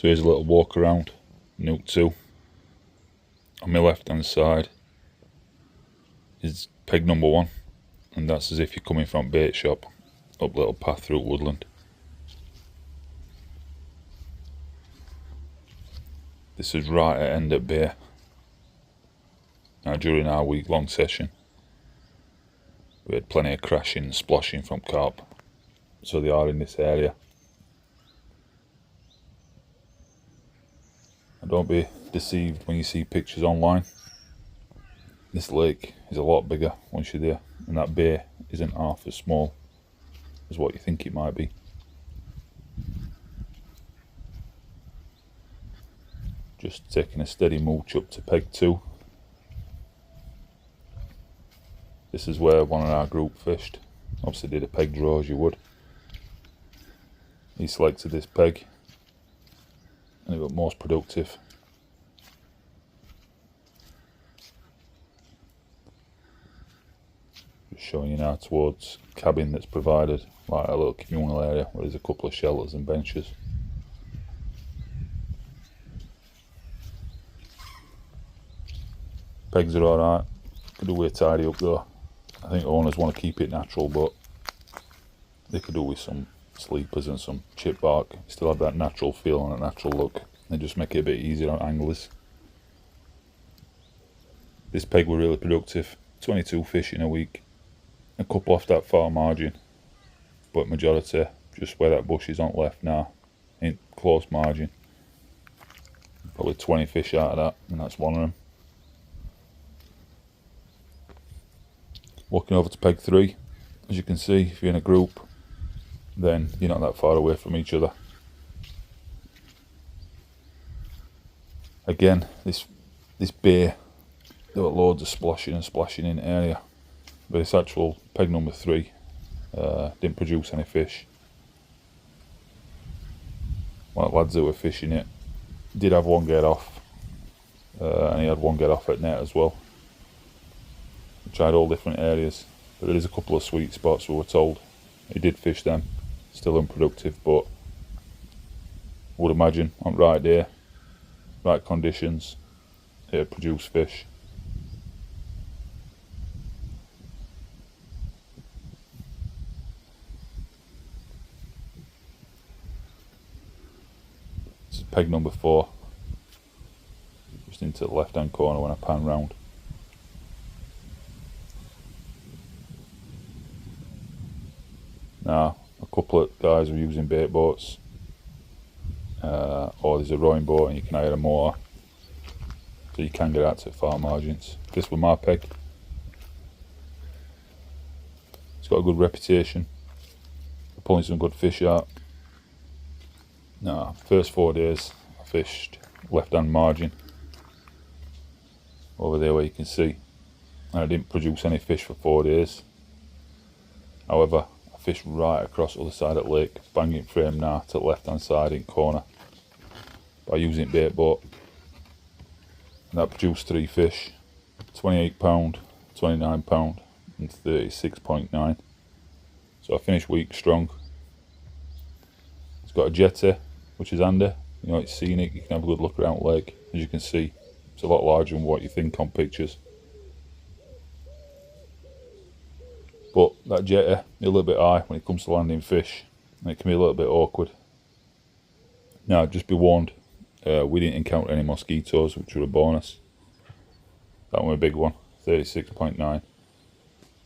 So here's a little walk around Noute 2. On my left hand side is peg number 1, and that's as if you're coming from bait shop, up little path through woodland. This is right at end at bay. Now during our week-long session we had plenty of crashing and splashing from carp, so they are in this area. And don't be deceived when you see pictures online. This lake is a lot bigger once you're there, and that bay isn't half as small as what you think it might be. Just taking a steady mooch up to peg 2. This is where one of our group fished. Obviously did a peg draw as you would. He selected this peg and it got most productive. Just showing you now towards cabin that's provided, like a little communal area where there's a couple of shelters and benches. Pegs are alright, could do with a tidy up though. I think owners want to keep it natural, but they could do with some sleepers and some chip bark. Still have that natural feel and a natural look. They just make it a bit easier on anglers. This peg were really productive. 22 fish in a week. A couple off that far margin, but majority just where that bush is on left now, in close margin. Probably 20 fish out of that, and that's one of them. Walking over to peg 3, as you can see, if you're in a group, then you're not that far away from each other. Again, this bay, there were loads of splashing and splashing in the area, but this actual peg number 3 didn't produce any fish. One of the lads that were fishing it did have one get off, and he had one get off at net as well. We tried all different areas, but there is a couple of sweet spots we were told. He did fish them, still unproductive, but I would imagine on right day, right conditions, it'd produce fish. This is peg number 4, just into the left hand corner when I pan round. Now, a couple of guys were using bait boats, or there's a rowing boat and you can hire a motor, so you can get out to far margins. This was my peg. It's got a good reputation for pulling some good fish out. Now, first 4 days I fished left hand margin over there where you can see, and I didn't produce any fish for 4 days. However, fish right across the other side of the lake, banging frame now to the left hand side in corner by using bait boat, and that produced 3 fish, 28 pound, 29 pound and 36.9. so I finished week strong. It's got a jetty which is handy, you know, it's scenic, you can have a good look around the lake. As you can see, it's a lot larger than what you think on pictures. But that jetty is a little bit high when it comes to landing fish, and it can be a little bit awkward. Now, just be warned, we didn't encounter any mosquitoes, which were a bonus. That one was a big one, 36.9.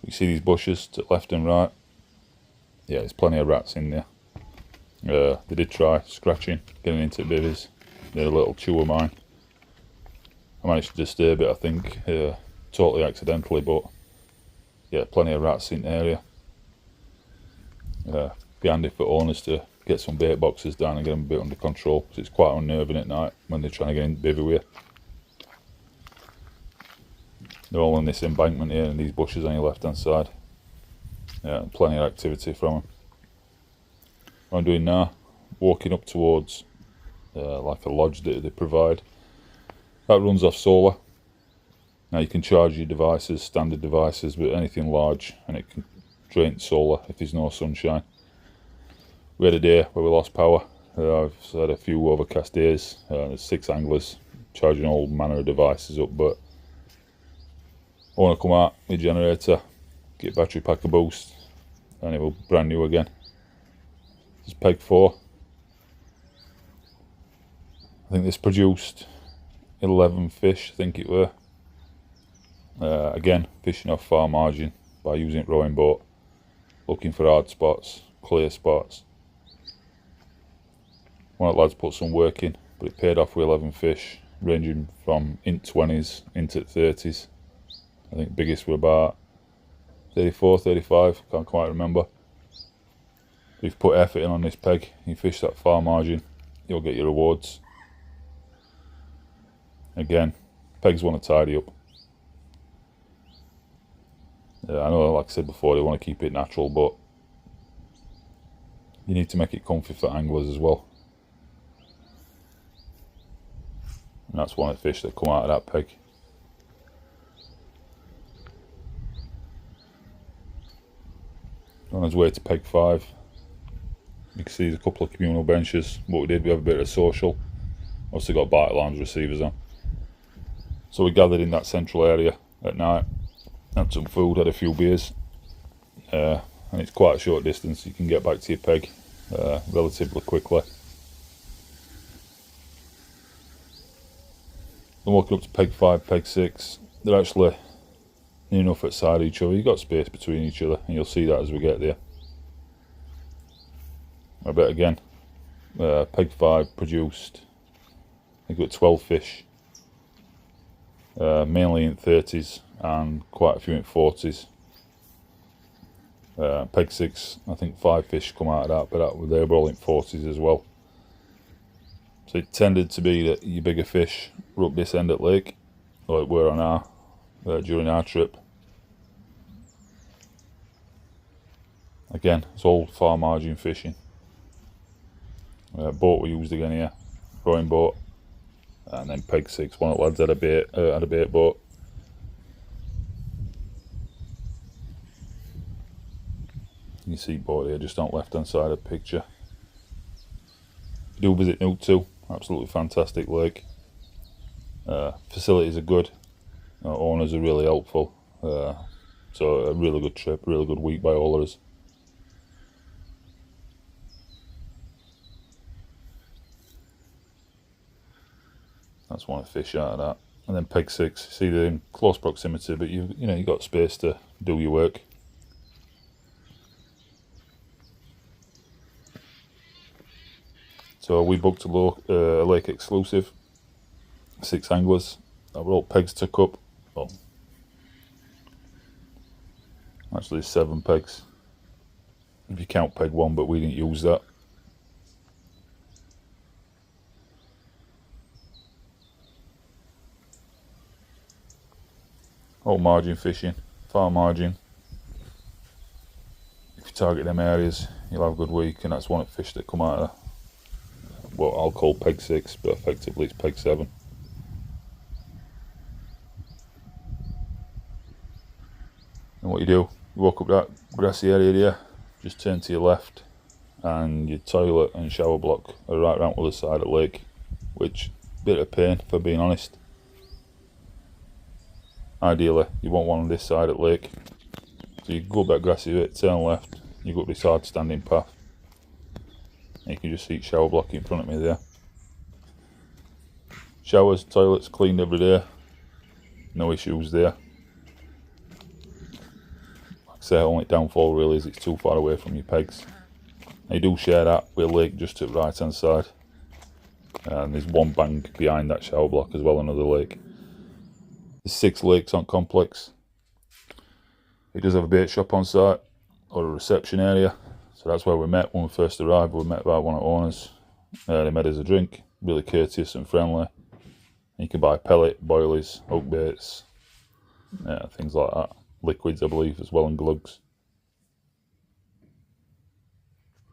You see these bushes to left and right? Yeah, there's plenty of rats in there. They did try scratching, getting into bivvies. They're a little chew of mine. I managed to disturb it, I think, totally accidentally, but yeah, plenty of rats in the area. Be handy for owners to get some bait boxes down and get them a bit under control, because it's quite unnerving at night when they're trying to get in the bivvy with you. They're all in this embankment here and these bushes on your left hand side. Yeah, plenty of activity from them. What I'm doing now, walking up towards like a lodge that they provide. That runs off solar. Now you can charge your devices, standard devices, but anything large, and it can drain solar if there's no sunshine. We had a day where we lost power I've had a few overcast days. There's 6 anglers charging all manner of devices up, but I want to come out with generator, get battery pack a boost, and it will brand new again. This is peg 4. I think this produced 11 fish, I think it were. Again, fishing off far margin by using rowing boat, looking for hard spots, clear spots. One of the lads put some work in, but it paid off with 11 fish, ranging from int 20s into 30s. I think biggest were about 34, 35, can't quite remember. If you've put effort in on this peg, you fish that far margin, you'll get your rewards. Again, pegs want to tidy up. I know, like I said before, they want to keep it natural, but you need to make it comfy for anglers as well. And that's one of the fish that come out of that peg. On his way to peg 5. You can see there's a couple of communal benches. What we did, we have a bit of social. Also got bite alarms receivers on. So we gathered in that central area at night, had some food, had a few beers, and it's quite a short distance. You can get back to your peg relatively quickly. I'm walking up to peg 5, peg 6. They're actually near enough outside each other. You've got space between each other, and you'll see that as we get there. I bet again, peg 5 produced, I think, got 12 fish, mainly in 30s and quite a few in 40s. Peg 6, I think 5 fish come out of that, but they were all in 40s as well. So it tended to be that your bigger fish were up this end at lake, like we were on our during our trip. Again, it's all far margin fishing. Boat we used again here, rowing boat, and then peg 6. One of the lads had a bait boat. You see boat here just on the left hand side of the picture. Do visit Noute, absolutely fantastic lake. Facilities are good, owners are really helpful, so a really good trip, really good week by all of us. That's one of the fish out of that. And then peg 6, see they're in close proximity, but you've got space to do your work. So we booked a lake exclusive, 6 anglers. That were all pegs took up. Oh, actually 7 pegs, if you count peg 1, but we didn't use that. All margin fishing, far margin. If you target them areas, you'll have a good week, and that's one of the fish that come out of what I'll call peg 6, but effectively it's peg 7. And what you do, you walk up that grassy area there, just turn to your left, and your toilet and shower block are right around the other side of the lake, which bit of pain, for being honest. Ideally, you want one on this side of the lake. So you go up that grassy bit, turn left, you go up this hard standing path. And you can just see shower block in front of me there. Showers, toilets cleaned every day. No issues there. Like I say, only downfall really is it's too far away from your pegs. And you do share that with a lake just to the right hand side. And there's one bank behind that shower block as well, another lake. There's 6 lakes on complex. It does have a bait shop on site, or a reception area. So that's where we met when we first arrived. We met by one of the owners. They made us a drink, really courteous and friendly. You can buy pellet, boilies, hook baits, things like that. Liquids, I believe, as well, and glugs.